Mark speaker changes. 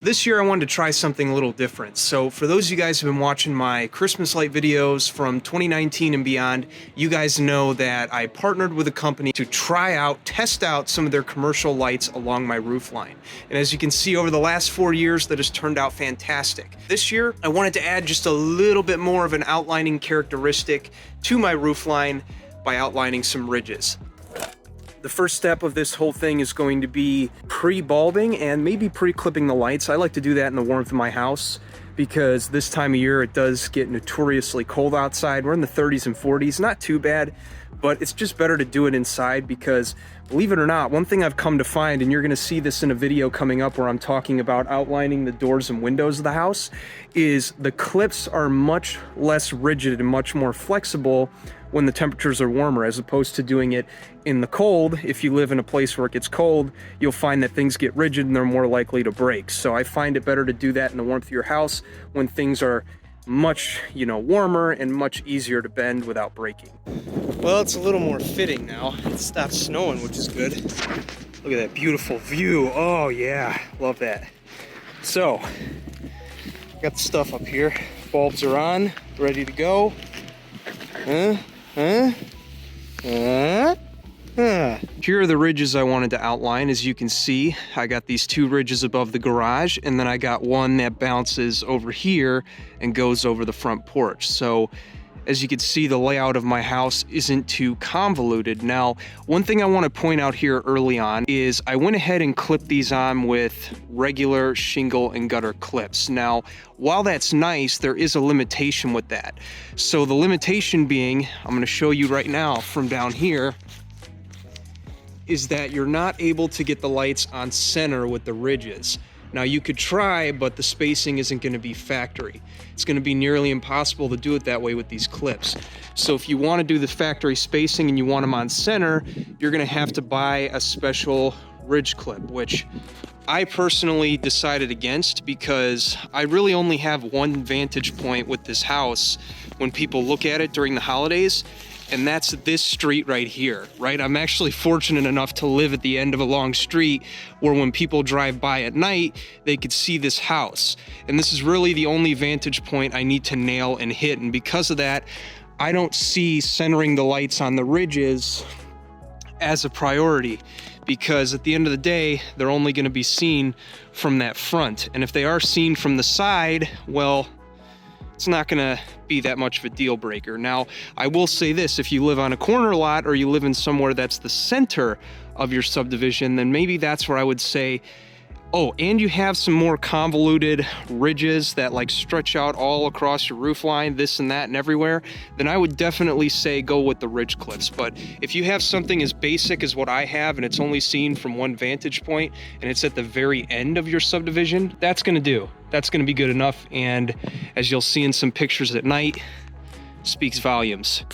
Speaker 1: This year I wanted to try something a little different. So for those of you guys who have been watching my Christmas light videos from 2019 and beyond, you guys know that I partnered with a company to test out some of their commercial lights along my roof line. And as you can see, over the last 4 years, that has turned out fantastic. This year, I wanted to add just a little bit more of an outlining characteristic to my roof line by outlining some ridges. The first step of this whole thing is going to be pre-bulbing and maybe pre-clipping the lights. I like to do that in the warmth of my house because this time of year it does get notoriously cold outside. We're in the 30s and 40s, not too bad, but it's just better to do it inside because, believe it or not, one thing I've come to find, and you're gonna see this in a video coming up where I'm talking about outlining the doors and windows of the house, is the clips are much less rigid and much more flexible when the temperatures are warmer, as opposed to doing it in the cold. If you live in a place where it gets cold, you'll find that things get rigid and they're more likely to break. So I find it better to do that in the warmth of your house when things are much, warmer and much easier to bend without breaking. Well, it's a little more fitting now. It stopped snowing, which is good. Look at that beautiful view. Oh yeah, love that. So, got the stuff up here. Bulbs are on, ready to go. Here are the ridges I wanted to outline. As you can see, I got these two ridges above the garage, and then I got one that bounces over here and goes over the front porch. So as you can see, the layout of my house isn't too convoluted. Now, one thing I want to point out here early on is I went ahead and clipped these on with regular shingle and gutter clips. Now, while that's nice, there is a limitation with that. So the limitation being, I'm going to show you right now from down here, is that you're not able to get the lights on center with the ridges. Now you could try, but the spacing isn't going to be factory. It's going to be nearly impossible to do it that way with these clips. So if you want to do the factory spacing and you want them on center, you're going to have to buy a special ridge clip, which I personally decided against because I really only have one vantage point with this house when people look at it during the holidays, and that's this street right here, right? I'm actually fortunate enough to live at the end of a long street where when people drive by at night, they could see this house. And this is really the only vantage point I need to nail and hit. And because of that, I don't see centering the lights on the ridges as a priority, because at the end of the day, they're only gonna be seen from that front. And if they are seen from the side, well, it's not gonna be that much of a deal breaker. Now, I will say this, if you live on a corner lot or you live in somewhere that's the center of your subdivision, then maybe that's where I would say, oh, and you have some more convoluted ridges that like stretch out all across your roof line, this and that and everywhere, then I would definitely say go with the ridge clips. But if you have something as basic as what I have and it's only seen from one vantage point and it's at the very end of your subdivision, that's gonna do. That's gonna be good enough. And as you'll see in some pictures at night, speaks volumes.